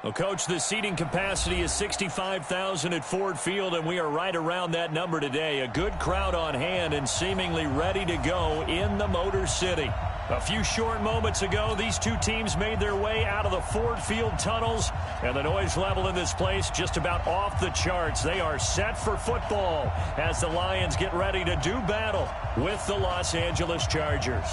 Well, Coach, the seating capacity is 65,000 at Ford Field, and we are right around that number today. A good crowd on hand and seemingly ready to go in the Motor City. A few short moments ago, these two teams made their way out of the Ford Field tunnels, and the noise level in this place just about off the charts. They are set for football as the Lions get ready to do battle with the Los Angeles Chargers.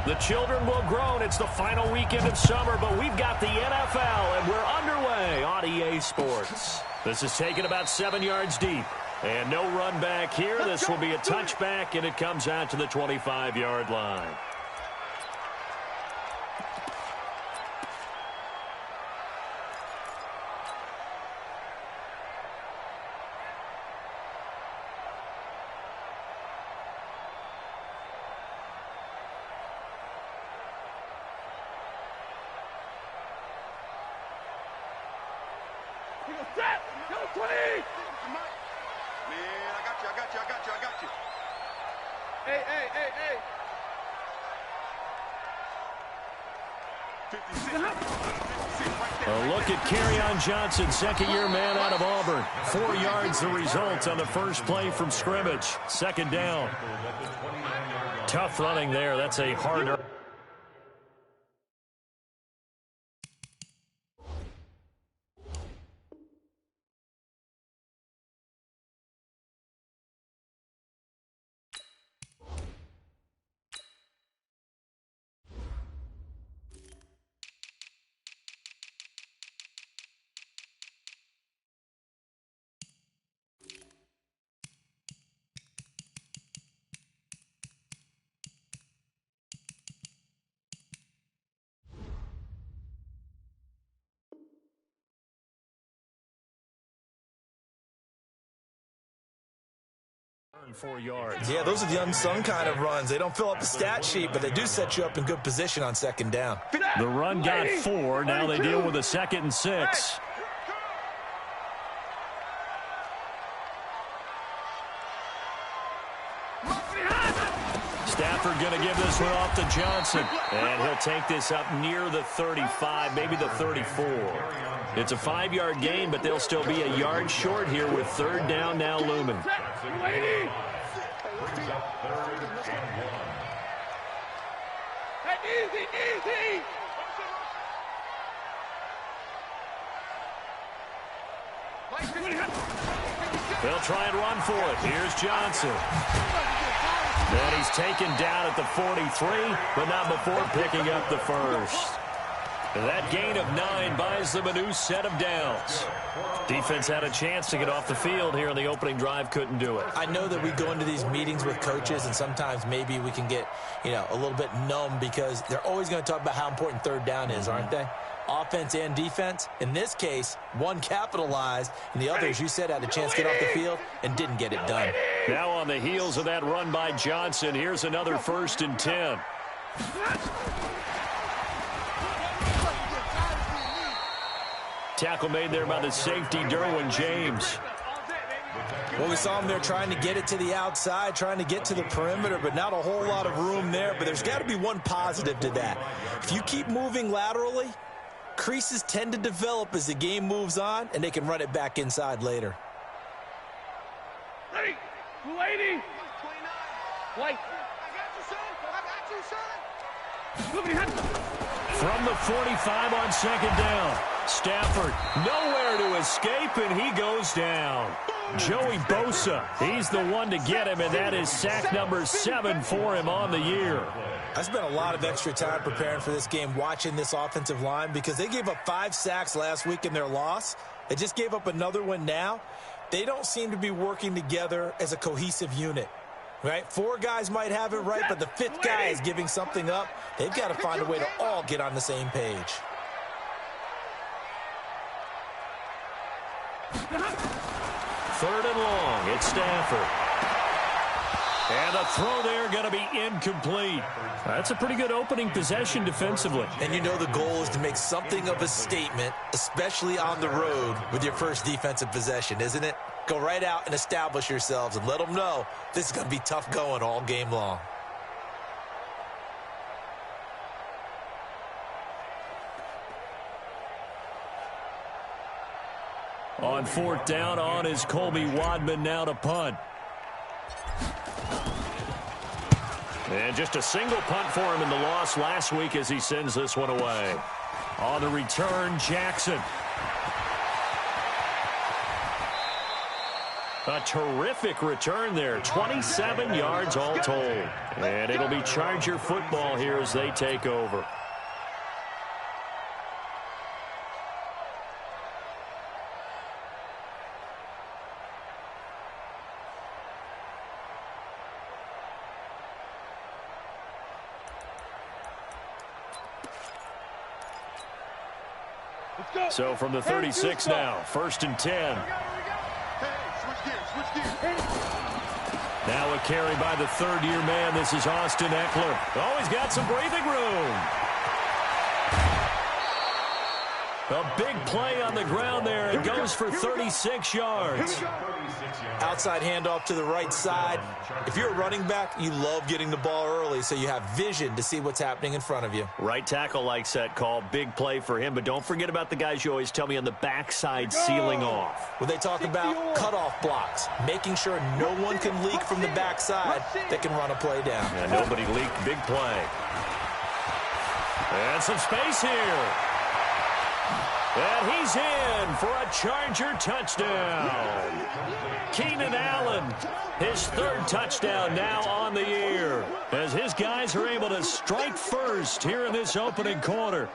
The children will groan. It's the final weekend of summer, but we've got the NFL, and we're underway on EA Sports. This is taken about 7 yards deep, and no run back here. This will be a touchback, and it comes out to the 25-yard line. A look at Kerryon Johnson, second-year man out of Auburn. 4 yards the result on the first play from scrimmage. Second down. Tough running there. That's a hard... and 4 yards. Yeah, those are the unsung kind of runs. They don't fill up the stat sheet, but they do set you up in good position on second down. The run got 4. Now they deal with a 2nd and 6. Stafford going to give this one off to Johnson. And he'll take this up near the 35, maybe the 34. It's a 5-yard gain, but they'll still be a yard short here with third down now looming. Easy. They'll try and run for it. Here's Johnson. And he's taken down at the 43, but not before picking up the first. That gain of 9 buys them a new set of downs. Defense had a chance to get off the field here in the opening drive, couldn't do it. I know that we go into these meetings with coaches, and sometimes maybe we can get, a little bit numb because they're always going to talk about how important third down is, aren't they? Offense and defense. In this case, one capitalized, and the other, as you said, had a chance to get off the field and didn't get it done. Now on the heels of that run by Johnson, here's another 1st and 10. Tackle made there by the safety, Derwin James. Well, we saw him there trying to get it to the outside, trying to get to the perimeter, but not a whole lot of room there. But there's got to be one positive to that. If you keep moving laterally, creases tend to develop as the game moves on, and they can run it back inside later. Ready, 280. White. I got you, son. From the 45 on second down. Stafford nowhere to escape, and he goes down. Joey Bosa, he's the one to get him, and that is sack number 7 for him on the year. I spent a lot of extra time preparing for this game, watching this offensive line, because they gave up 5 sacks last week in their loss. They just gave up another one now. They don't seem to be working together as a cohesive unit. Right? 4 guys might have it right, but the 5th guy is giving something up. They've got to find a way to all get on the same page. Third and long. It's Stafford. And the throw there going to be incomplete. That's a pretty good opening possession defensively. And you know the goal is to make something of a statement, especially on the road with your first defensive possession, isn't it? Go right out and establish yourselves and let them know this is going to be tough going all game long. On fourth down, on is Colby Wadman now to punt. And just a single punt for him in the loss last week as he sends this one away. On the return, Jackson. A terrific return there. 27 yards all told. And it'll be Charger football here as they take over. So from the 36 now, 1st and 10. Now a carry by the third-year man. This is Austin Eckler. Oh, he's got some breathing room. A big play on the ground there. It goes for 36 yards. Outside handoff to the right side. If you're a running back, you love getting the ball early so you have vision to see what's happening in front of you. Right tackle likes that call. Big play for him. But don't forget about the guys you always tell me on the backside sealing off. When they talk about cutoff blocks, making sure no one can leak from the backside that can run a play down. Yeah, nobody leaked. Big play. And some space here. And he's in for a Charger touchdown. Keenan Allen, his third touchdown now on the year, as his guys are able to strike first here in this opening quarter.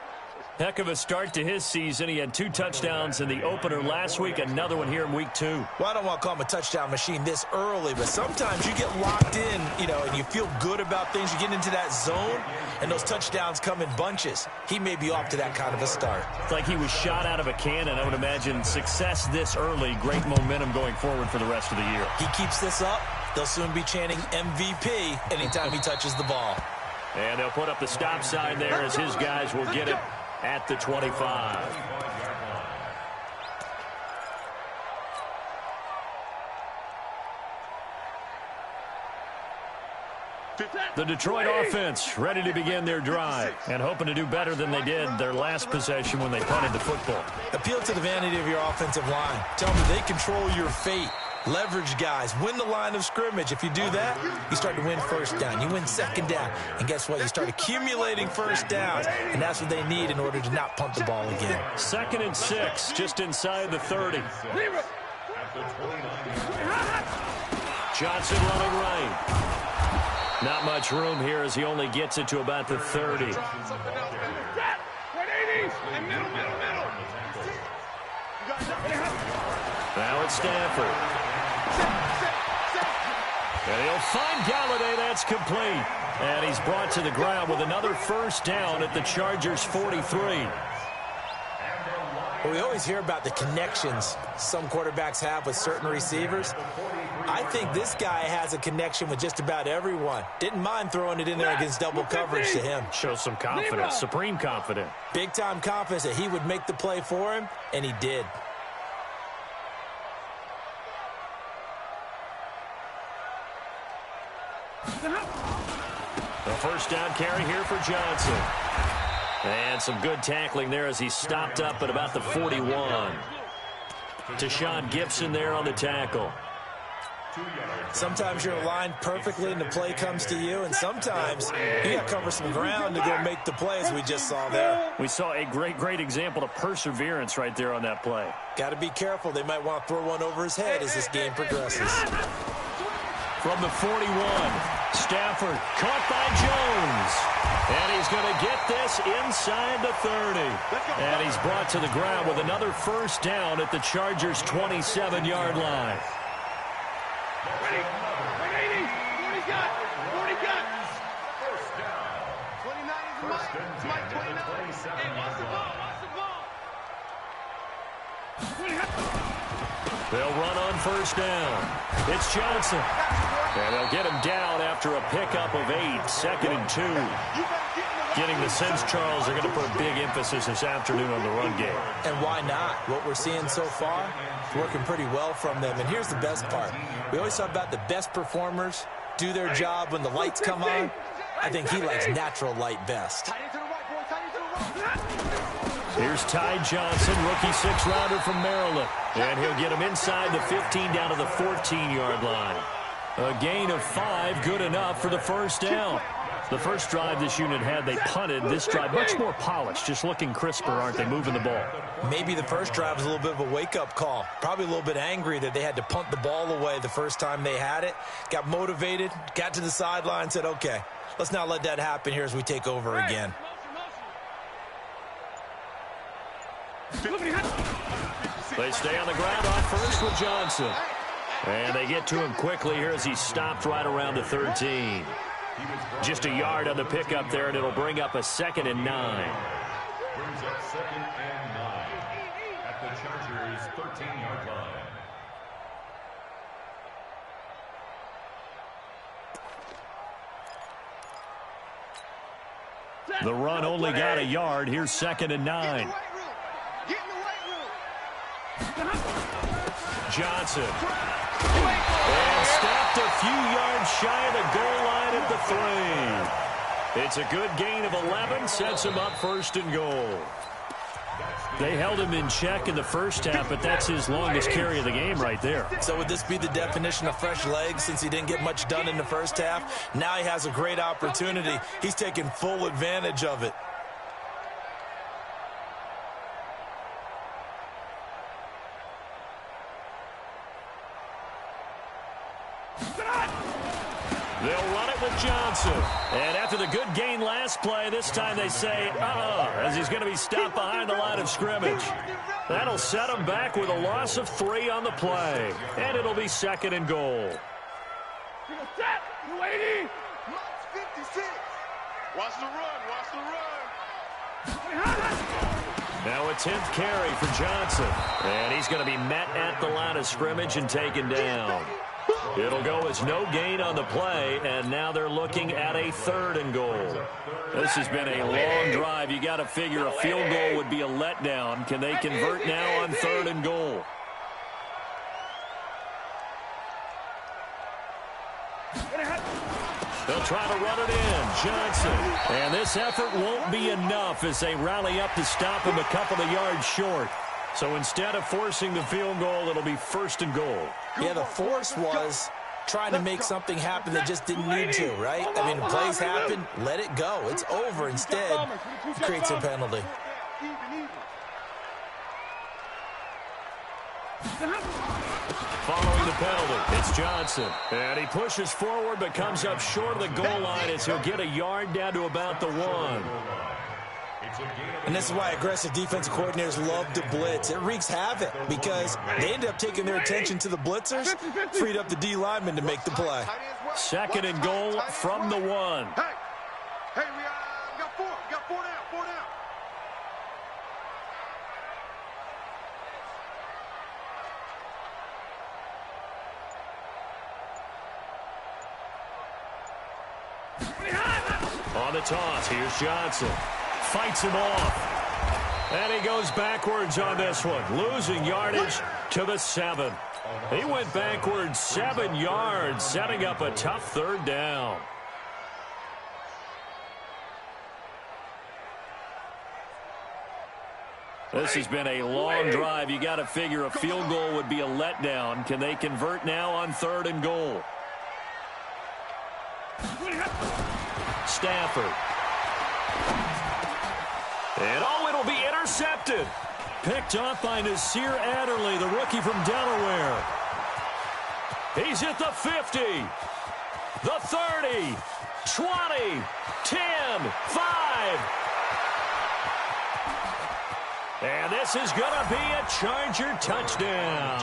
Heck of a start to his season. He had 2 touchdowns in the opener last week, another one here in week 2. Well, I don't want to call him a touchdown machine this early, but sometimes you get locked in, and you feel good about things. You get into that zone, and those touchdowns come in bunches. He may be off to that kind of a start. It's like he was shot out of a cannon. I would imagine success this early, great momentum going forward for the rest of the year. He keeps this up, they'll soon be chanting MVP anytime he touches the ball. And they'll put up the stop sign there as his guys will get it at the 25. The Detroit offense ready to begin their drive and hoping to do better than they did their last possession when they punted the football. Appeal to the vanity of your offensive line. Tell them they control your fate. Leverage guys. Win the line of scrimmage. If you do that, you start to win first down. You win second down. And guess what? You start accumulating first downs. And that's what they need in order to not punt the ball again. 2nd and 6, just inside the 30. Johnson running right. Not much room here as he only gets it to about the 30. Now it's Stafford. And he'll find Galladay. That's complete. And he's brought to the ground with another first down at the Chargers' 43. Well, we always hear about the connections some quarterbacks have with certain receivers. I think this guy has a connection with just about everyone. Didn't mind throwing it in there against double coverage to him. Shows some confidence, supreme confidence. Big-time confidence that he would make the play for him, and he did. The first down carry here for Johnson. And some good tackling there as he stopped up at about the 41. Tashawn Gibson there on the tackle. Sometimes you're aligned perfectly and the play comes to you, and sometimes you got to cover some ground to go make the play, as we just saw there. We saw a great example of perseverance right there on that play. Got to be careful. They might want to throw one over his head as this game progresses. From the 41, Stafford caught by Jones. And he's going to get this inside the 30. And he's brought to the ground with another first down at the Chargers' 27-yard line. 180. 40 got. 40 got. First down. 29 is Mike. 29. Hey, watch the ball. Watch the ball. They'll run on first down. It's Johnson. And they'll get him down after a pickup of 8, 2nd and 2. Getting the sense, Charles, they're going to put a big emphasis this afternoon on the run game. And why not? What we're seeing so far, working pretty well from them. And here's the best part. We always talk about the best performers do their job when the lights come on. I think he likes natural light best. Here's Ty Johnson, rookie 6-rounder from Maryland. And he'll get him inside the 15 down to the 14-yard line. A gain of 5, good enough for the first down. The first drive this unit had, they punted. This drive, much more polished, just looking crisper, aren't they, moving the ball? Maybe the first drive was a little bit of a wake-up call. Probably a little bit angry that they had to punt the ball away the first time they had it. Got motivated, got to the sideline, said, okay, let's not let that happen here as we take over again. They stay on the ground on first with Johnson. And they get to him quickly here as he stopped right around the 13. Just a yard on the pickup there, and it'll bring up a 2nd and 9. Brings up 2nd and 9 at the Chargers' 13-yard line. The run only got a yard. Here's 2nd and 9. Johnson. And stopped a few yards shy of the goal line at the 3. It's a good gain of 11, sets him up 1st and goal. They held him in check in the first half, but that's his longest carry of the game right there. So would this be the definition of fresh legs since he didn't get much done in the first half? Now he has a great opportunity. He's taking full advantage of it. They'll run it with Johnson. And after the good gain last play, this time they say, as he's going to be stopped behind the line of scrimmage. That'll set him back with a loss of 3 on the play. And it'll be 2nd and goal. Watch the run, watch the run. Now a 10th carry for Johnson. And he's going to be met at the line of scrimmage and taken down. It'll go as no gain on the play, and now they're looking at a 3rd and goal. This has been a long drive. You got to figure a field goal would be a letdown. Can they convert now on 3rd and goal? They'll try to run it in. Johnson. And this effort won't be enough as they rally up to stop him a couple of yards short. So instead of forcing the field goal, it'll be 1st and goal. Yeah, the force was trying to make something happen that just didn't need to, right? I mean, the plays happen, let it go. It's over. Instead, it creates a penalty. Following the penalty, it's Johnson. And he pushes forward but comes up short of the goal line as he'll get a yard down to about the 1. And this is why aggressive defensive coordinators love to blitz. It wreaks havoc because they end up taking their attention to the blitzers, freed up the D lineman to make the play. 2nd and goal from the 1. Hey, we got 4. We got 4 down, 4 down. On the toss, here's Johnson. Fights him off. And he goes backwards on this one, losing yardage to the 7. He went backwards 7 yards, setting up a tough 3rd down. This has been a long drive. You got to figure a field goal would be a letdown. Can they convert now on 3rd and goal? Stafford. And it'll be intercepted. Picked off by Nasir Adderley, the rookie from Delaware. He's at the 50, the 30, 20, 10, 5. And this is going to be a Charger touchdown.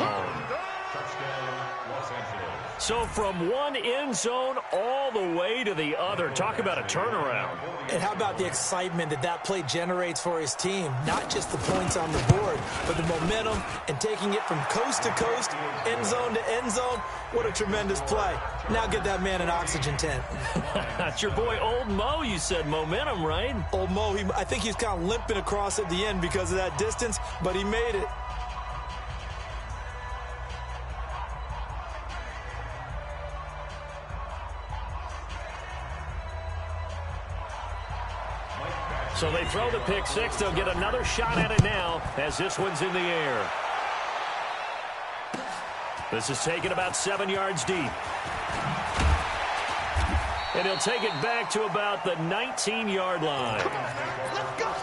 So from one end zone all the way to the other. Talk about a turnaround. And how about the excitement that play generates for his team? Not just the points on the board, but the momentum and taking it from coast to coast, end zone to end zone. What a tremendous play. Now get that man an oxygen tent. That's your boy Old Mo. You said momentum, right? Old Mo, I think he's kind of limping across at the end because of that distance, but he made it. So they throw the pick six. They'll get another shot at it now as this one's in the air. This is taken about 7 yards deep. And he'll take it back to about the 19-yard line. Let's go.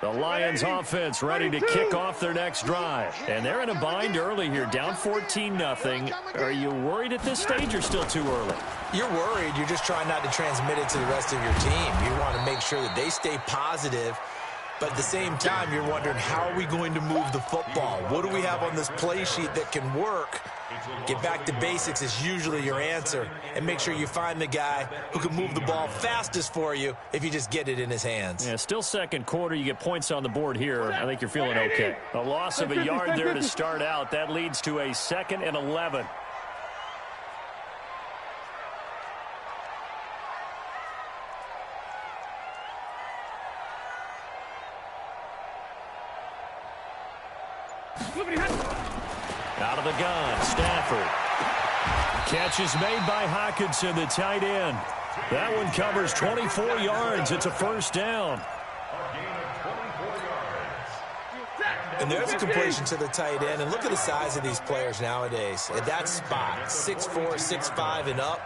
The Lions offense ready to kick off their next drive. And they're in a bind early here, down 14-0. Are you worried at this stage or still too early? You're worried. You're just trying not to transmit it to the rest of your team. You want to make sure that they stay positive. But at the same time, you're wondering, how are we going to move the football? What do we have on this play sheet that can work? Get back to basics is usually your answer. And make sure you find the guy who can move the ball fastest for you if you just get it in his hands. Yeah, still second quarter. You get points on the board here. I think you're feeling okay. A loss of a yard there to start out. That leads to a 2nd and 11. Out of the gun, Stafford. Catch is made by Hockenson, the tight end. That one covers 24 yards. It's a first down. And there's a completion to the tight end. And look at the size of these players nowadays. At that spot, 6'4", 6'5", and up.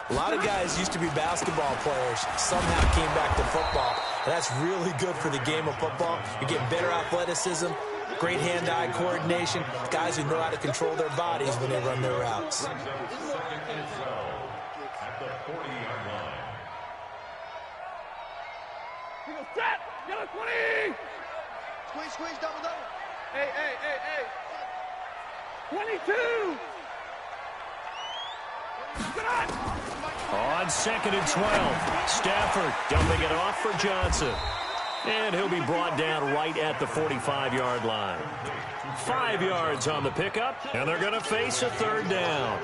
A lot of guys used to be basketball players, somehow came back to football. And that's really good for the game of football. You get better athleticism, great hand-eye coordination, guys who know how to control their bodies when they run their routes. Squeeze, squeeze, double, double. Hey, hey, hey, hey. 22. On 2nd and 12, Stafford dumping it off for Johnson. And he'll be brought down right at the 45-yard line. 5 yards on the pickup, and they're going to face a third down.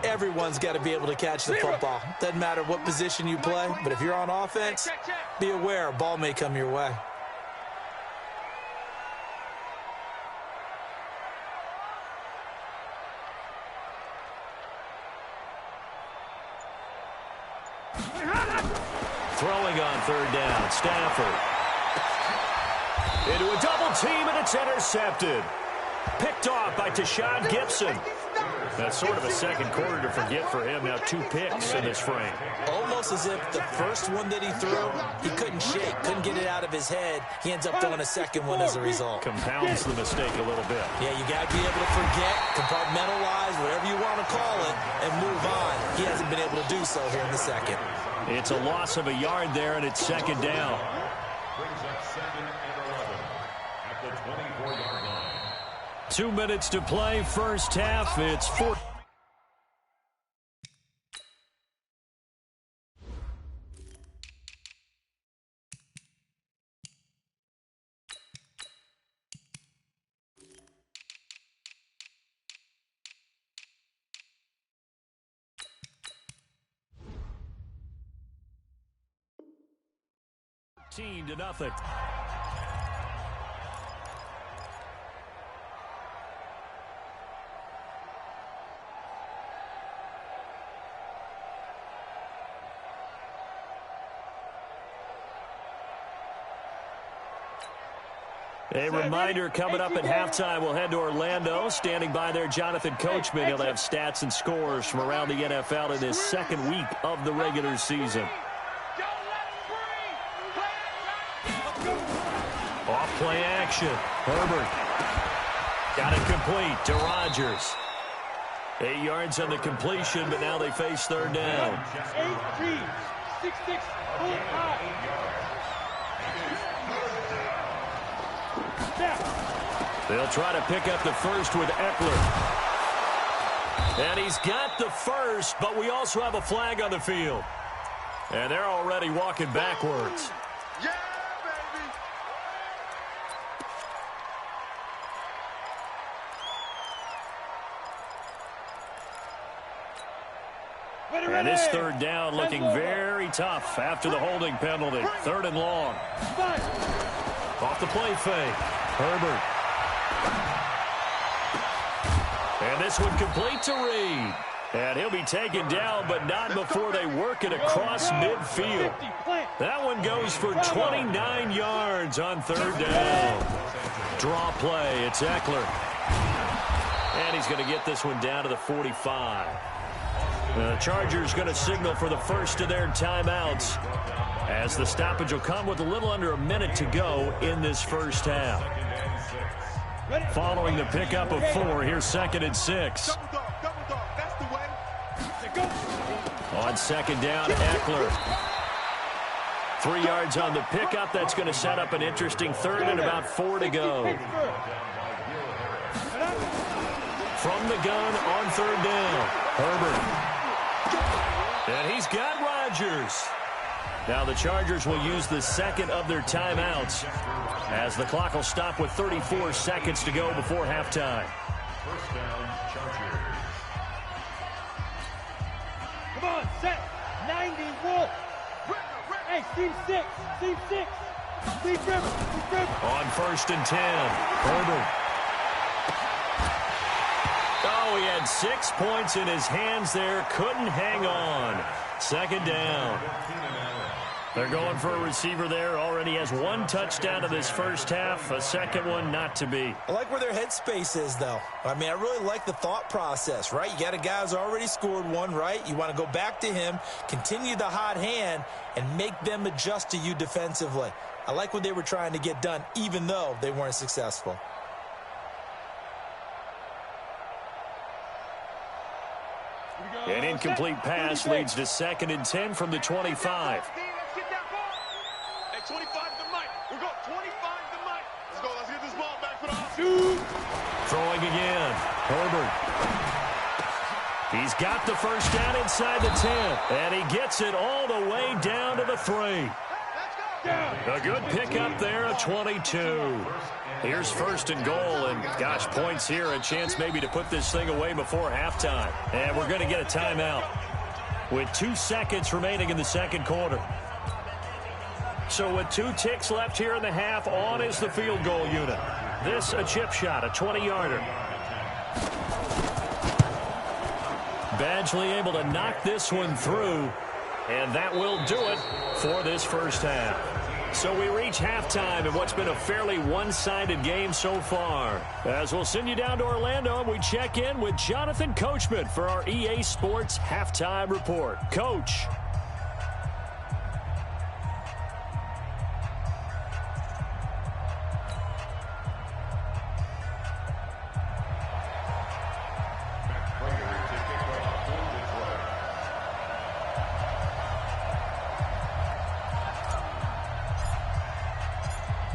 Everyone's got to be able to catch the football. Doesn't matter what position you play, but if you're on offense, be aware a ball may come your way. Throwing on third down, Stafford. Into a double team, and it's intercepted. Picked off by Tashad Gibson. That's sort of a second quarter to forget for him. Now 2 picks in this frame. Almost as if the first one that he threw, he couldn't shake, couldn't get it out of his head. He ends up throwing a second one as a result. Compounds the mistake a little bit. Yeah, you got to be able to forget, compartmentalize, whatever you want to call it, and move on. He hasn't been able to do so here in the second. It's a loss of a yard there, and it's second down. Brings up 2nd and 11 at the 24-yard line. 2 minutes to play, first half. It's 4. To nothing. A reminder coming up at halftime, we'll head to Orlando. Standing by there, Jonathan Coachman. He'll have stats and scores from around the NFL in his second week of the regular season. Off play action. Herbert got it complete to Rodgers. 8 yards on the completion, but now they face third down. 18, 6-6, full high. They'll try to pick up the first with Eckler. And he's got the first, but we also have a flag on the field. And they're already walking backwards. Yeah, baby. And this third down looking very tough after the holding penalty. Third and long. Off the play fake. Herbert. And this one complete to Reed. And he'll be taken down, but not before they work it across midfield. That one goes for 29 yards on third down. Draw play. It's Eckler. And he's going to get this one down to the 45. The Chargers going to signal for the first of their timeouts, as the stoppage will come with a little under a minute to go in this first half. Following the pickup of 4, here's 2nd and 6. Double dog, that's the way. On second down, Eckler. 3 yards on the pickup. That's going to set up an interesting third and about 4 to go. From the gun on third down, Herbert. And he's got Rodgers. Now the Chargers will use the second of their timeouts, as the clock will stop with 34 seconds to go before halftime. First down, Chargers. Come on, set. 90, Wolf. Hey, team 6. Team 6. Team Trevor. On 1st and 10, Herbert. Oh, he had 6 points in his hands there. Couldn't hang on. Second down. They're going for a receiver there. Already has 1 touchdown in this first half. A second one not to be. I like where their headspace is, though. I mean, I really like the thought process, right? You got a guy who's already scored 1, right? You want to go back to him, continue the hot hand, and make them adjust to you defensively. I like what they were trying to get done, even though they weren't successful. An incomplete pass leads to 2nd and 10 from the 25. Hey, 25 to the mic. We go 25 to the mic. Let's go. Let's get this ball back for the offense. Throwing again. Herbert. He's got the first down inside the 10. And he gets it all the way down to the 3. A good pickup there, a 22. Here's 1st and goal, and gosh, points here, a chance maybe to put this thing away before halftime. And we're going to get a timeout with 2 seconds remaining in the second quarter. So with 2 ticks left here in the half, on is the field goal unit. This a chip shot, a 20-yarder. Badgley able to knock this one through, and that will do it for this first half. So we reach halftime in what's been a fairly one-sided game so far. As we'll send you down to Orlando, and we check in with Jonathan Coachman for our EA Sports Halftime Report. Coach.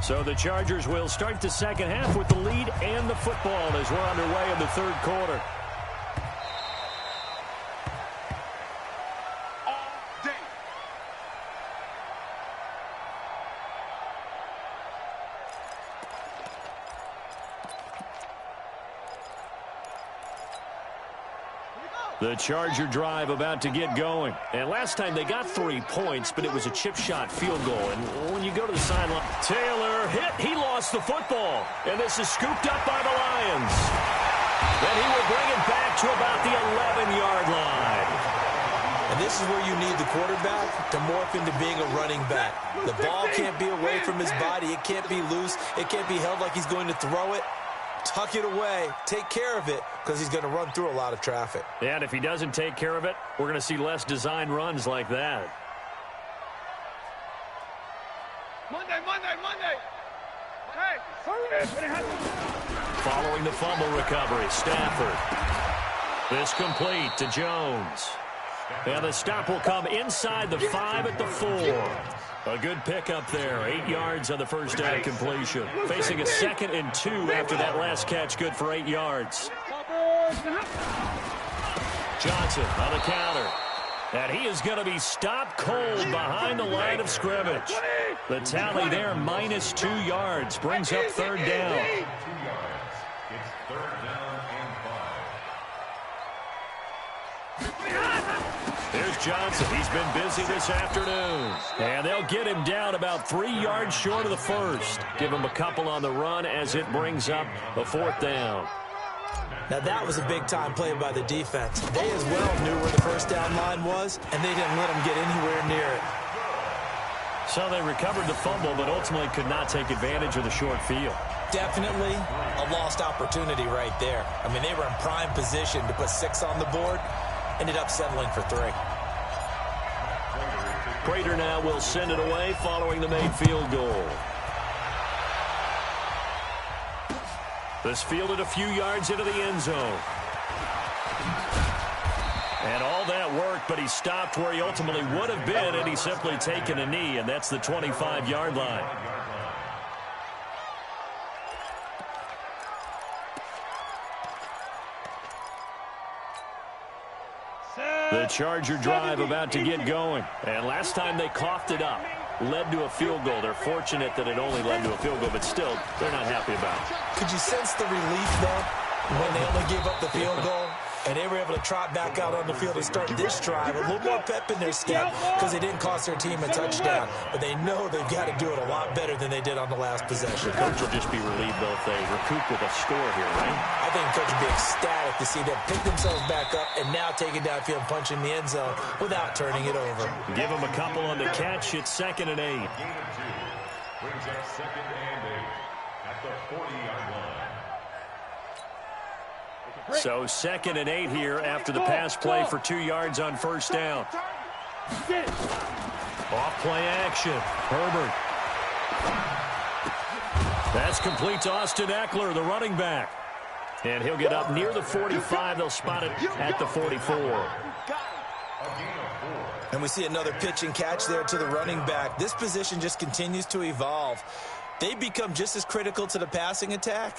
So the Chargers will start the second half with the lead and the football as we're underway in the third quarter. All day. The Charger drive about to get going. And last time they got 3 points, but it was a chip shot field goal. And when you go to the sideline, Taylor hit. He lost the football. And this is scooped up by the Lions. And he will bring it back to about the 11-yard line. And this is where you need the quarterback to morph into being a running back. The ball can't be away from his body. It can't be loose. It can't be held like he's going to throw it. Tuck it away, take care of it, because he's going to run through a lot of traffic. Yeah, and if he doesn't take care of it, we're going to see less design runs like that. Monday. Hey, hurry. Following the fumble recovery, Stafford. This complete to Jones. And the stop will come inside the 5 at the 4. A good pickup there. 8 yards on the first down completion. Facing a 2nd and 2 after that last catch. Good for 8 yards. Johnson on the counter. And he is going to be stopped cold behind the line of scrimmage. The tally there, minus 2 yards. Brings up 3rd down. Here's Johnson. He's been busy this afternoon. And they'll get him down about 3 yards short of the first. Give him a couple on the run as it brings up a 4th down. Now, that was a big-time play by the defense. They as well knew where the first down line was, and they didn't let them get anywhere near it. So they recovered the fumble, but ultimately could not take advantage of the short field. Definitely a lost opportunity right there. I mean, they were in prime position to put 6 on the board. Ended up settling for 3. Prater now will send it away following the made field goal. This fielded a few yards into the end zone. And all that work, but he stopped where he ultimately would have been, and he's simply taken a knee, and that's the 25-yard line. The Charger drive about to get going. And last time they coughed it up, led to a field goal. They're fortunate that it only led to a field goal, but still, they're not happy about it. Could you sense the relief, though, when they only gave up the field goal? And they were able to trot back out on the field and start this drive. A little more pep in their step because they didn't cost their team a touchdown. But they know they've got to do it a lot better than they did on the last possession. The coach will just be relieved, though, if they recoup with a score here, right? I think the coach would be ecstatic to see them pick themselves back up and now take it downfield and punch in the end zone without turning it over. Give them a couple on the catch. It's 2nd and 8. Brings up 2nd and 8 at the 40-yard line. So 2nd and 8 here after the pass play for 2 yards on first down. Off play action. Herbert. That's complete to Austin Eckler, the running back. And he'll get up near the 45. They'll spot it at the 44. And we see another pitch and catch there to the running back. This position just continues to evolve. They become just as critical to the passing attack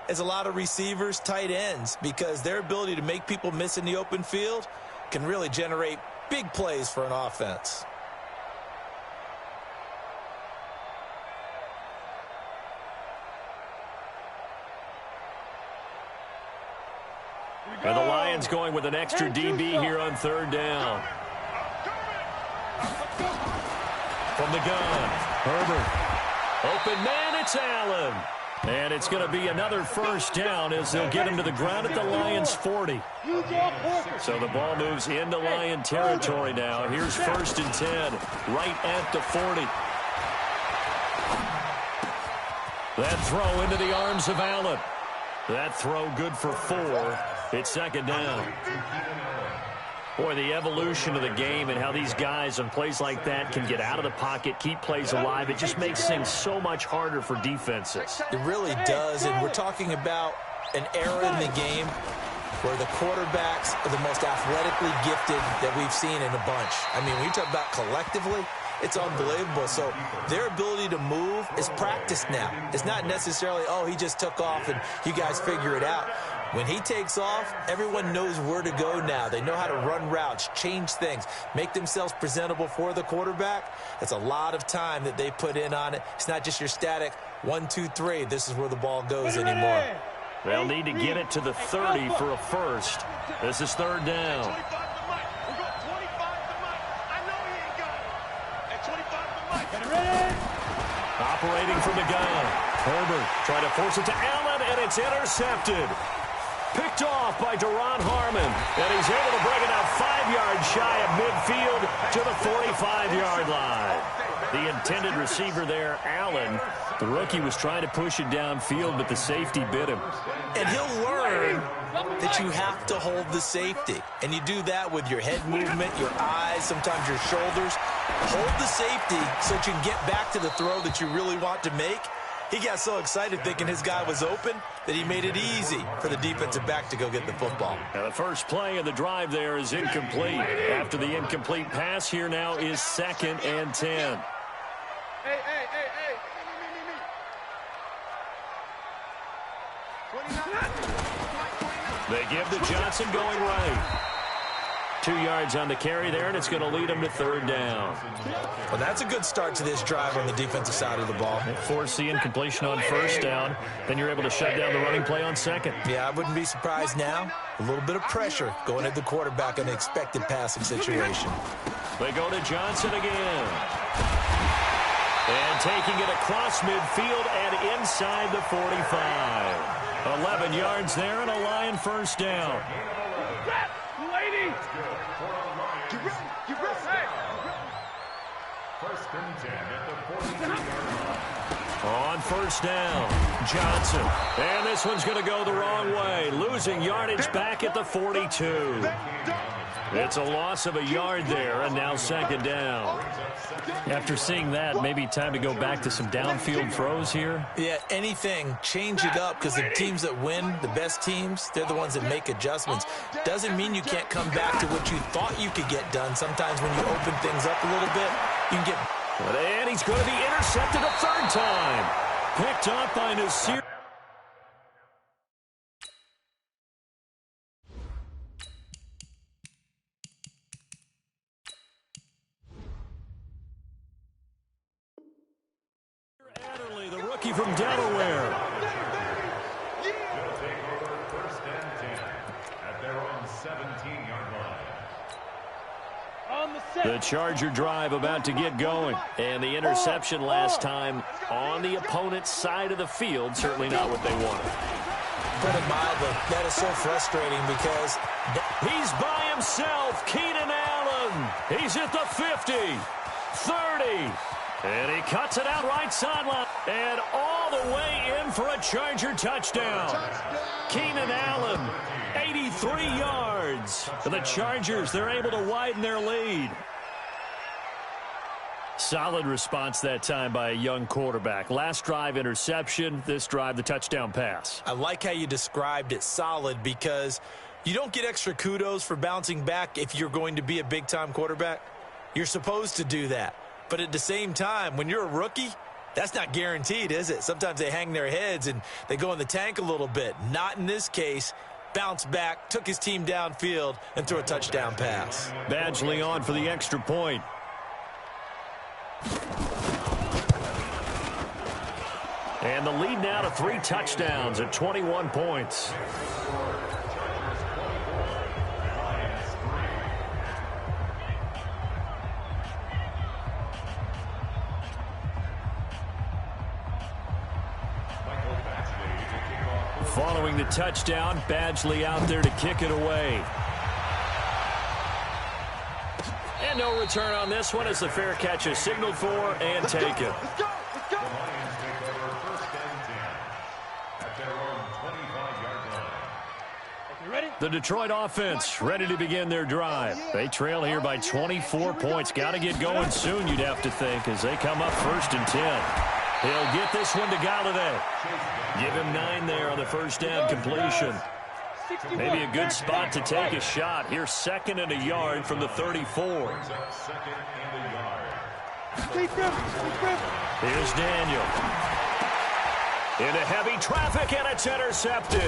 as a lot of receivers, tight ends, because their ability to make people miss in the open field can really generate big plays for an offense. And the Lions going with an extra DB here on 3rd down. From the gun, Herbert. Open man, it's Allen. And it's going to be another first down as they'll get him to the ground at the Lions' 40. So the ball moves into Lion territory now. Here's 1st and 10, right at the 40. That throw into the arms of Allen. That throw good for 4. It's 2nd down. Boy, the evolution of the game and how these guys on plays like that can get out of the pocket, keep plays alive, it just makes things so much harder for defenses. It really does, and we're talking about an era in the game where the quarterbacks are the most athletically gifted that we've seen in a bunch. I mean, when you talk about collectively, it's unbelievable. So their ability to move is practiced now. It's not necessarily, oh, he just took off and you guys figure it out. When he takes off, everyone knows where to go now. They know how to run routes, change things, make themselves presentable for the quarterback. It's a lot of time that they put in on it. It's not just your static 1, 2, 3. This is where the ball goes anymore. They'll need to get it to the 30 for a first. This is 3rd down. Operating from the gun. Herbert trying to force it to Allen, and it's intercepted. Picked off by Deron Harmon, and he's able to bring it out 5 yards shy of midfield to the 45-yard line. The intended receiver there, Allen. The rookie was trying to push it downfield, but the safety bit him. And he'll learn that you have to hold the safety. And you do that with your head movement, your eyes, sometimes your shoulders. Hold the safety so that you can get back to the throw that you really want to make. He got so excited thinking his guy was open that he made it easy for the defensive back to go get the football. Now the first play of the drive there is incomplete. After the incomplete pass, here now is 2nd and 10. Hey. They give to Johnson going right. 2 yards on the carry there, and it's going to lead them to 3rd down. Well, that's a good start to this drive on the defensive side of the ball. Force the incompletion on 1st down. Then you're able to shut down the running play on 2nd. Yeah, I wouldn't be surprised now. A little bit of pressure going at the quarterback in an expected passing situation. They go to Johnson again. And taking it across midfield and inside the 45. 11 yards there and a Lion 1st down. Get ready. First and 10 at the 43-yard line. On 1st down, Johnson. And this one's going to go the wrong way. Losing yardage back at the 42. It's a loss of a yard there, and now 2nd down. After seeing that, maybe time to go back to some downfield throws here. Yeah, anything. Change it up, because the teams that win, the best teams, they're the ones that make adjustments. Doesn't mean you can't come back to what you thought you could get done. Sometimes when you open things up a little bit, you can get... And he's going to be intercepted a 3rd time. Picked off by Nasir. Adderley, the rookie from Delaware. First and 10 at their own 17-yard line. The Charger drive about to get going. And the interception last time on the opponent's side of the field. Certainly not what they wanted. Put it mildly, that is so frustrating because... He's by himself. Keenan Allen. He's at the 50. 30. And he cuts it out right sideline. And all the way in for a Charger touchdown. Keenan Allen, 83 yards. For the Chargers, they're able to widen their lead. Solid response that time by a young quarterback. Last drive, interception. This drive, the touchdown pass. I like how you described it, solid, because you don't get extra kudos for bouncing back if you're going to be a big-time quarterback. You're supposed to do that. But at the same time, when you're a rookie, that's not guaranteed, is it? Sometimes they hang their heads and they go in the tank a little bit. Not in this case. Bounced back, took his team downfield, and threw a touchdown pass. Badgley on for the extra point. And the lead now to 3 touchdowns at 21 points. Following the touchdown, Badgley out there to kick it away. And no return on this one as the fair catch is signaled for and taken. Let's go. The Lions take over first and 10 at their own 25-yard line. You ready? The Detroit offense ready to begin their drive. They trail here by 24 points. Got to get going soon, you'd have to think, as they come up 1st and 10. He'll get this one to Galladay. Give him 9 there on the 1st down completion. Maybe a good spot to take a shot. Here's 2nd and a yard from the 34. Second and a yard. Here's Daniel. Into heavy traffic, and it's intercepted.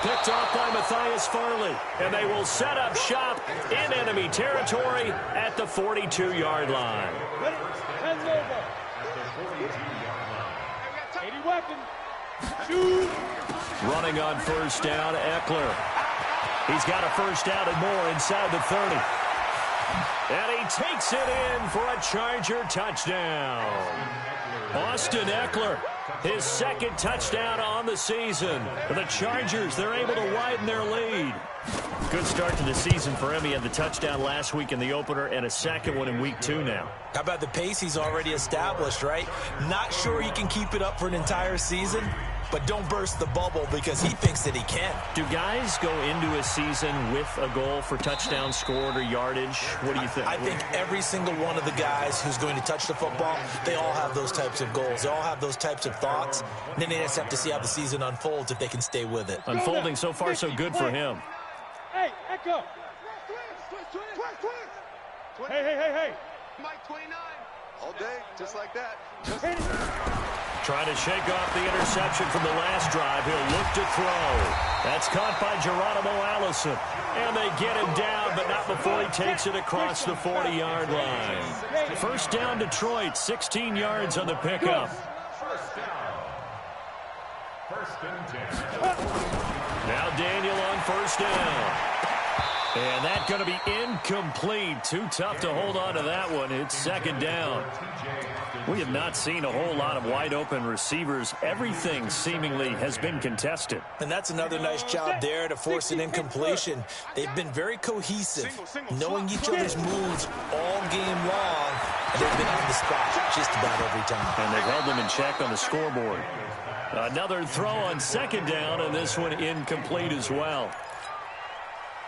Picked off by Matthias Farley. And they will set up shop in enemy territory at the 42-yard line. Ready? Hands over. 80 weapon. Shoot. Running on 1st down, Eckler. He's got a 1st down and more inside the 30. And he takes it in for a Charger touchdown. Austin Eckler, his 2nd touchdown on the season. For the Chargers, they're able to widen their lead. Good start to the season for him. He had the touchdown last week in the opener and a 2nd one in week 2 now. How about the pace he's already established, right? Not sure he can keep it up for an entire season, but don't burst the bubble because he thinks that he can. Do guys go into a season with a goal for touchdown scored or yardage? What do you think? I think every single one of the guys who's going to touch the football, they all have those types of goals. They all have those types of thoughts. And then they just have to see how the season unfolds if they can stay with it. Unfolding so far so good for him. Hey, Echo. Hey. Mike 29. All day, just like that. Trying to shake off the interception from the last drive. He'll look to throw. That's caught by Geronimo Allison. And they get him down, but not before he takes it across the 40-yard line. First down, Detroit, 16 yards on the pickup. First down. First and 10. Now Daniel on first down. And that's going to be incomplete. Too tough to hold on to that one. It's second down. We have not seen a whole lot of wide-open receivers. Everything seemingly has been contested. And that's another nice job there to force an incompletion. They've been very cohesive, knowing each other's moves all game long, and they've been on the spot just about every time. And they've held them in check on the scoreboard. Another throw on second down, and this one incomplete as well.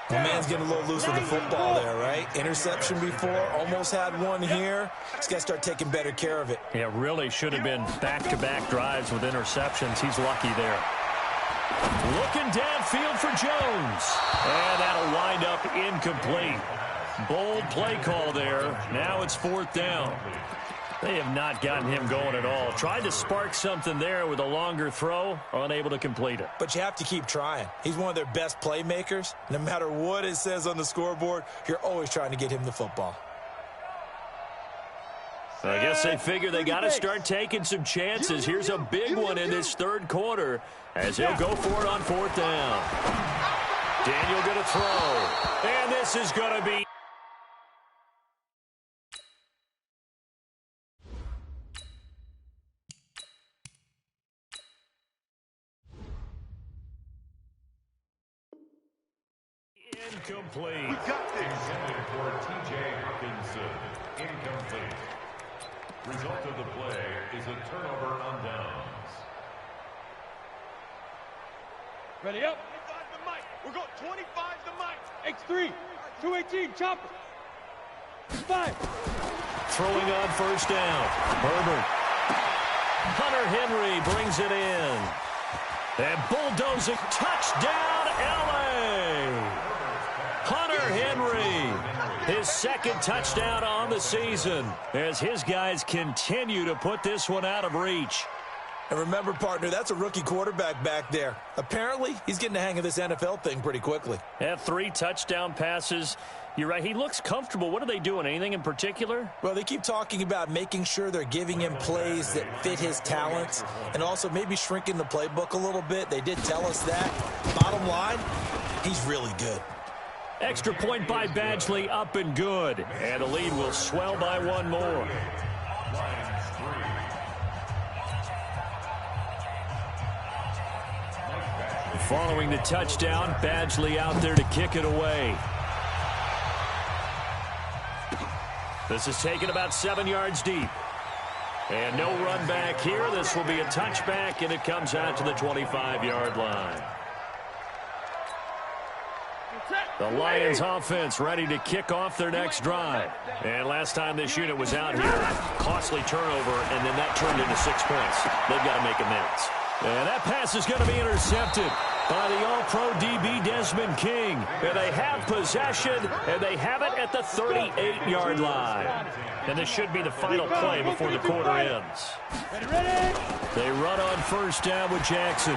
The man's getting a little loose with the football there, right? Interception before, almost had one here. He's got to start taking better care of it. Yeah, really should have been back-to-back drives with interceptions. He's lucky there. Looking downfield for Jones. And that'll wind up incomplete. Bold play call there. Now it's fourth down. They have not gotten him going at all. Tried to spark something there with a longer throw, unable to complete it. But you have to keep trying. He's one of their best playmakers. No matter what it says on the scoreboard, you're always trying to get him the football. I guess they figure they got to start taking some chances. Here's a big one in this third quarter as he'll go for it on fourth down. Daniel going to throw. And this is going to be incomplete. We got this. Intended for T.J. Hawkinson. Incomplete. Result of the play is a turnover on downs. Ready up. 25 to Mike. We're going 25 to Mike. X3. 218. Chopper. 5. throwing on first down. Herbert. Hunter Henry brings it in. And bulldozing touchdown, L.A. Hunter Henry, his second touchdown on the season as his guys continue to put this one out of reach. And remember, partner, that's a rookie quarterback back there. Apparently, he's getting the hang of this NFL thing pretty quickly. Had 3 touchdown passes. You're right. He looks comfortable. What are they doing? Anything in particular? Well, they keep talking about making sure they're giving him plays that fit his talents and also maybe shrinking the playbook a little bit. They did tell us that. Bottom line, he's really good. Extra point by Badgley, up and good. And the lead will swell by 1 more. Following the touchdown, Badgley out there to kick it away. This is taken about 7 yards deep. And no run back here. This will be a touchback, and it comes out to the 25-yard line. The Lions offense ready to kick off their next drive. And last time this unit was out here, costly turnover, and then that turned into 6 points. They've got to make amends. And that pass is going to be intercepted by the All-Pro DB Desmond King. And they have possession, and they have it at the 38-yard line. And this should be the final play before the quarter ends. They run on first down with Jackson.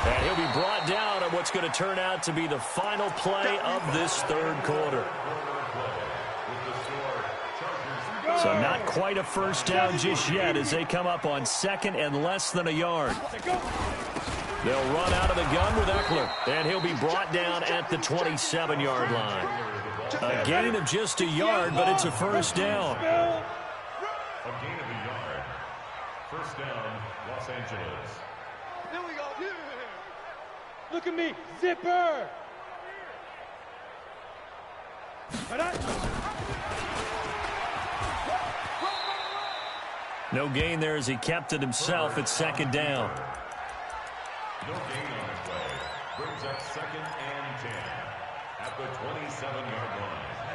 And he'll be brought down on what's going to turn out to be the final play of this third quarter. So not quite a first down just yet as they come up on second and less than a yard. They'll run out of the gun with Eckler, and he'll be brought down at the 27-yard line. A gain of just a yard, but it's a first down. A gain of a yard. First down, Los Angeles. Here we go. Look at me, zipper. No gain there as he kept it himself at second down. No gain on the play. Brings up 2nd and 10 at the 27-yard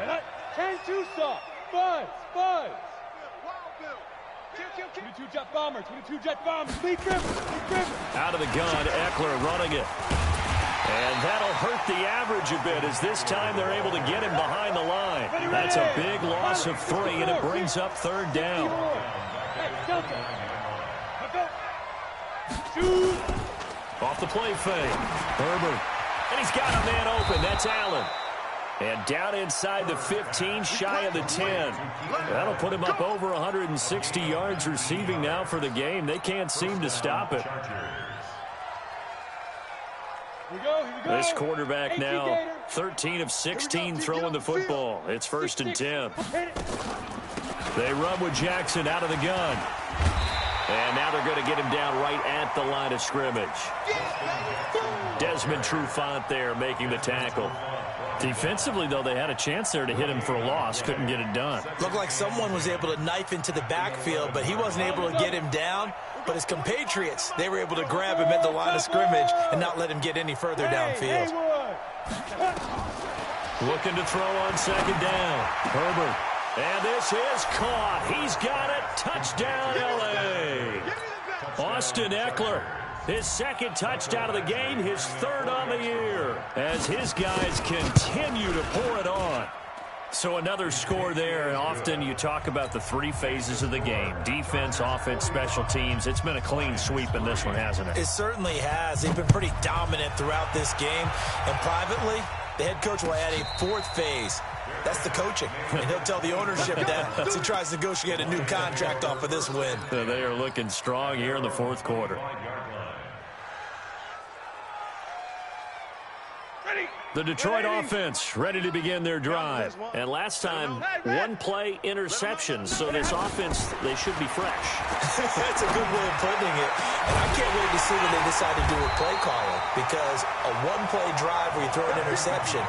line. 10-2 soft. Buzz. 22 jet bomber. Lead driven. Out of the gun, Eckler running it. And that'll hurt the average a bit as this time they're able to get him behind the line. That's a big loss of 3, and it brings up 3rd down. Off the play fake. Herbert. And he's got a man open. That's Allen. And down inside the 15, shy of the 10. That'll put him up over 160 yards receiving now for the game. They can't seem to stop it. Here we go. This quarterback now 13 of 16 throwing the football. It's 1st and 10. They run with Jackson out of the gun. And now they're going to get him down right at the line of scrimmage. Desmond Trufant there making the tackle. Defensively, though, they had a chance there to hit him for a loss. Couldn't get it done. Looked like someone was able to knife into the backfield, but he wasn't able to get him down. But his compatriots, they were able to grab him at the line of scrimmage and not let him get any further downfield. Looking to throw on 2nd down. Herbert. And this is caught. He's got it. Touchdown, L.A. Austin Eckler. His 2nd touchdown of the game, his 3rd on the year, as his guys continue to pour it on. So another score there, and often you talk about the 3 phases of the game. Defense, offense, special teams. It's been a clean sweep in this one, hasn't it? It certainly has. They've been pretty dominant throughout this game. And privately, the head coach will add a 4th phase. That's the coaching. And he'll tell the ownership that as he tries to negotiate a new contract off of this win. So they are looking strong here in the 4th quarter. The Detroit offense ready to begin their drive. And last time, 1-play interception. So this offense, they should be fresh. That's a good way of putting it. And I can't wait to see what they decide to do with play calling. Because a 1-play drive where you throw an interception,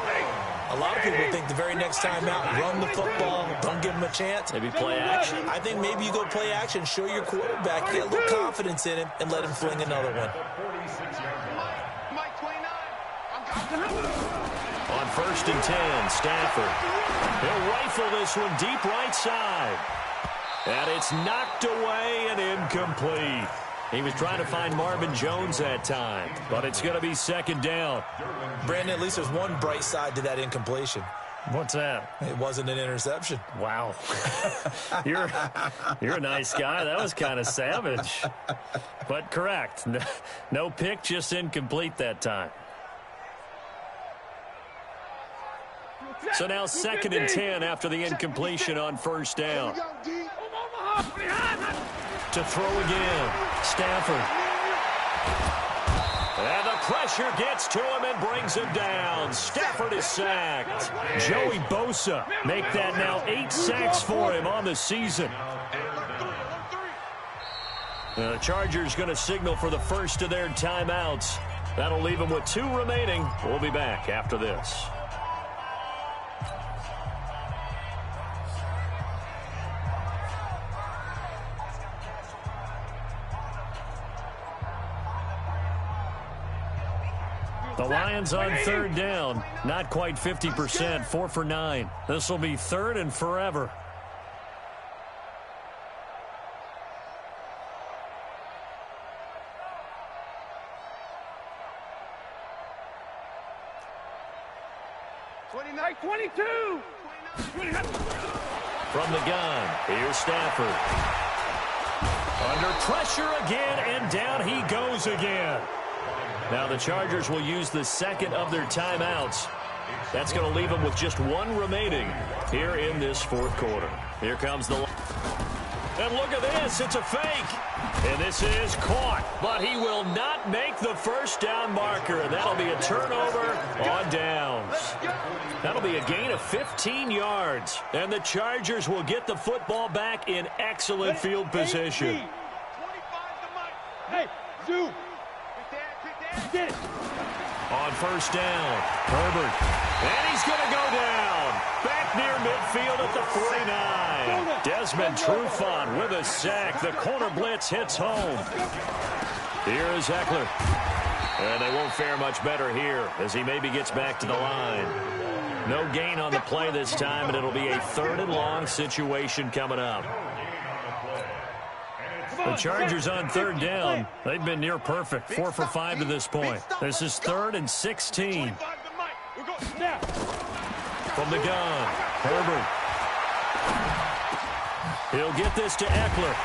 a lot of people think the very next time out, run the football, don't give them a chance. Maybe play action. I think maybe you go play action, show your quarterback, get a little confidence in him, and let him fling another one. On 1st and 10, Stafford. He'll rifle this one deep right side. And it's knocked away and incomplete. He was trying to find Marvin Jones that time, but it's going to be 2nd down. Brandon, at least there's one bright side to that incompletion. What's that? It wasn't an interception. Wow. You're a nice guy. That was kind of savage. But correct. No pick, just incomplete that time. So now 2nd and 10 after the incompletion on 1st down. To throw again. Stafford. And the pressure gets to him and brings him down. Stafford is sacked. Joey Bosa make that now 8 sacks for him on the season. The Chargers going to signal for the first of their timeouts. That'll leave them with 2 remaining. We'll be back after this. The Lions on 3rd down. Not quite 50%. 4 for 9. This will be 3rd and forever. From the gun, here's Stafford. Under pressure again, and down he goes again. Now the Chargers will use the 2nd of their timeouts. That's going to leave them with just 1 remaining here in this 4th quarter. Here comes the... And look at this, it's a fake. And this is caught, but he will not make the 1st down marker. And that'll be a turnover on downs. That'll be a gain of 15 yards. And the Chargers will get the football back in excellent field position. Hey, Zoo. On 1st down, Herbert. And he's going to go down. Back near midfield at the 49. Desmond Trufant with a sack. The corner blitz hits home. Here is Eckler. And they won't fare much better here as he maybe gets back to the line. No gain on the play this time, and it'll be a 3rd and long situation coming up. The Chargers on 3rd down. They've been near perfect, 4 for 5 to this point. This is 3rd and 16. From the gun, Herbert. He'll get this to Eckler.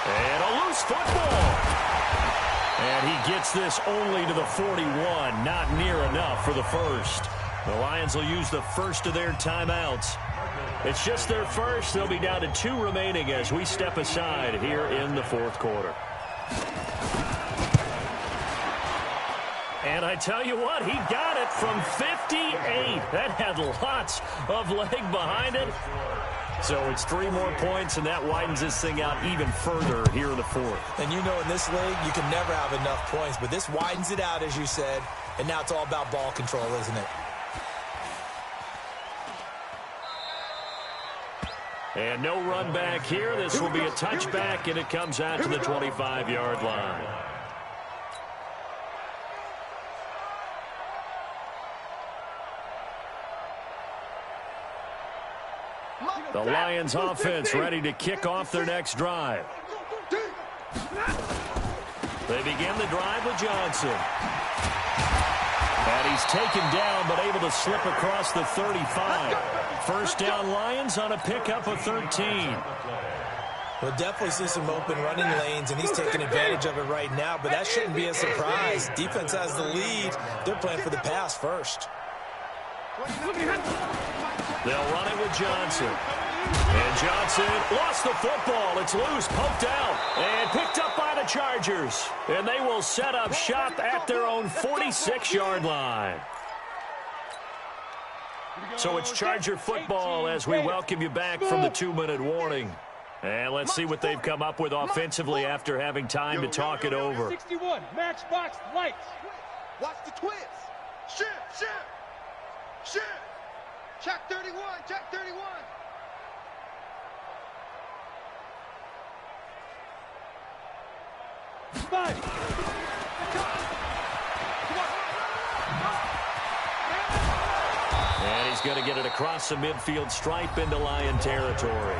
And a loose football. And he gets this only to the 41. Not near enough for the first. The Lions will use the first of their timeouts. It's just their first. They'll be down to 2 remaining as we step aside here in the 4th quarter. And I tell you what, he got it from 58. That had lots of leg behind it. So it's 3 more points, and that widens this thing out even further here in the 4th. And you know, in this league, you can never have enough points, but this widens it out, as you said, and now it's all about ball control, isn't it? And no run back here. This will be a touchback, and it comes out to the 25-yard line. The Lions offense ready to kick off their next drive. They begin the drive with Johnson. And he's taken down, but able to slip across the 35. First down Lions on a pickup of 13. We'll definitely see some open running lanes, and he's taking advantage of it right now, but that shouldn't be a surprise. Defense has the lead. They're playing for the pass first. They'll run it with Johnson. And Johnson lost the football. It's loose, poked out, and picked up by the Chargers. And they will set up shop at their own 46-yard line. So it's Charger football as we welcome you back from the 2-minute warning. And let's see what they've come up with offensively after having time to talk it over. 61, matchbox lights. Watch the twist. Shift, shift, shift. Check 31, check 31. Five. And he's going to get it across the midfield stripe into Lion territory.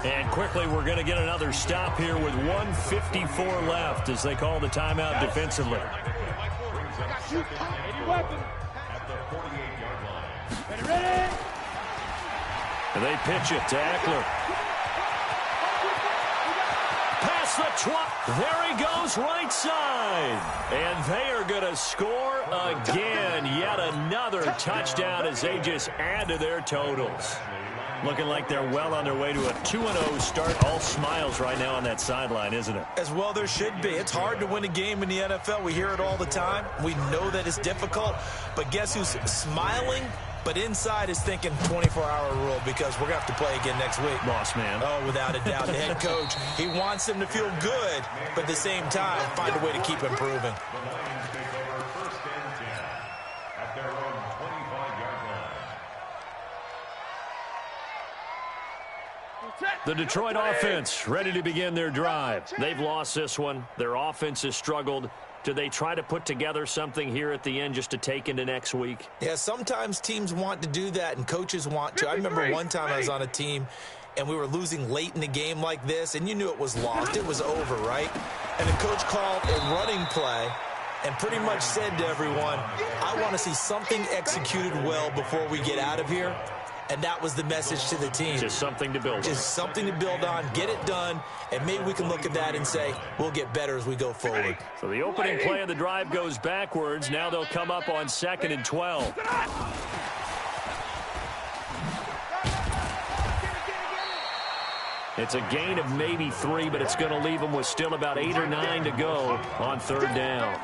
And quickly, we're going to get another stop here with 1:54 left as they call the timeout defensively. And they pitch it to Eckler. Past the 20. There he goes, right side. And they are going to score again. Yet another touchdown as they just add to their totals. Looking like they're well on their way to a 2-0 start. All smiles right now on that sideline, isn't it? As well there should be. It's hard to win a game in the NFL. We hear it all the time. We know that it's difficult. But guess who's smiling? But inside is thinking 24-hour rule because we're going to have to play again next week. Boss man. Oh, without a doubt. The head coach, he wants them to feel good, but at the same time, find a way to keep improving. The Detroit offense ready to begin their drive. They've lost this one. Their offense has struggled. Do they try to put together something here at the end just to take into next week? Yeah, sometimes teams want to do that and coaches want to. I remember one time I was on a team and we were losing late in the game like this, and you knew it was lost. It was over, right? And the coach called a running play and pretty much said to everyone, I want to see something executed well before we get out of here. And that was the message to the team. Just something to build on. Just something to build on, get it done, and maybe we can look at that and say, we'll get better as we go forward. So the opening play of the drive goes backwards. Now they'll come up on 2nd and 12. It's a gain of maybe 3, but it's going to leave them with still about 8 or 9 to go on 3rd down.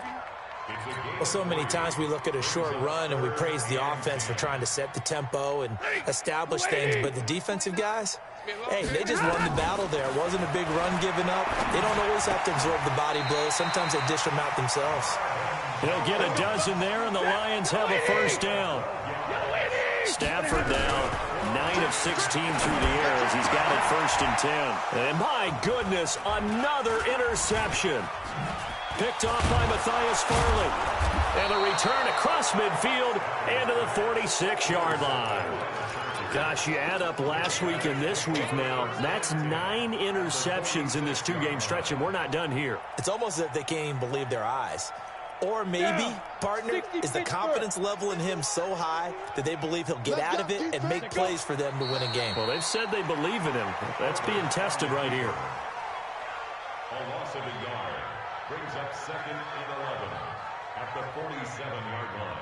Well, so many times we look at a short run and we praise the offense for trying to set the tempo and establish things, but the defensive guys, hey, they just won the battle there. It wasn't a big run given up. They don't always have to absorb the body blows. Sometimes they dish them out themselves. They'll get a dozen there, and the Lions have a first down. Stafford now 9 of 16 through the air as he's got it 1st and 10. And my goodness, another interception. Picked off by Matthias Farley. And a return across midfield and to the 46-yard line. Gosh, you add up last week and this week now, that's 9 interceptions in this 2-game stretch, and we're not done here. It's almost as if they can't even believe their eyes. Or maybe, partner, is the confidence level in him so high that they believe he'll get out of it and make plays for them to win a game. Well, they've said they believe in him. That's being tested right here. A loss of a yard brings up 2nd and 11 at the 47-yard line.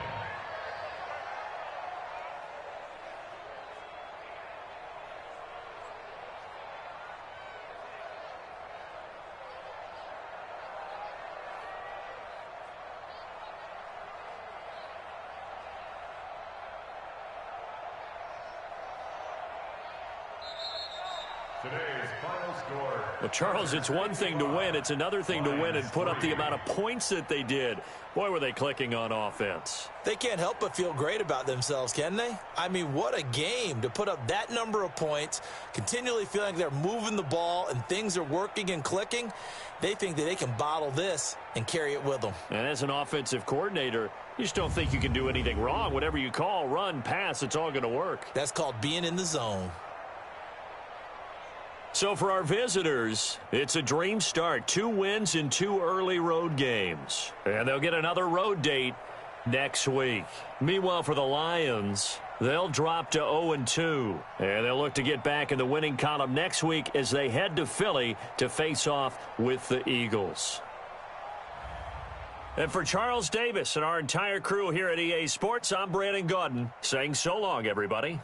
Today's final score. Well, Charles, it's one thing to win. It's another thing to win and put up the amount of points that they did. Boy, were they clicking on offense. They can't help but feel great about themselves, can they? I mean, what a game to put up that number of points, continually feeling like they're moving the ball and things are working and clicking. They think that they can bottle this and carry it with them. And as an offensive coordinator, you just don't think you can do anything wrong. Whatever you call, run, pass, it's all going to work. That's called being in the zone. So for our visitors, it's a dream start. 2 wins in 2 early road games. And they'll get another road date next week. Meanwhile, for the Lions, they'll drop to 0-2. And they'll look to get back in the winning column next week as they head to Philly to face off with the Eagles. And for Charles Davis and our entire crew here at EA Sports, I'm Brandon Gaudin saying so long, everybody.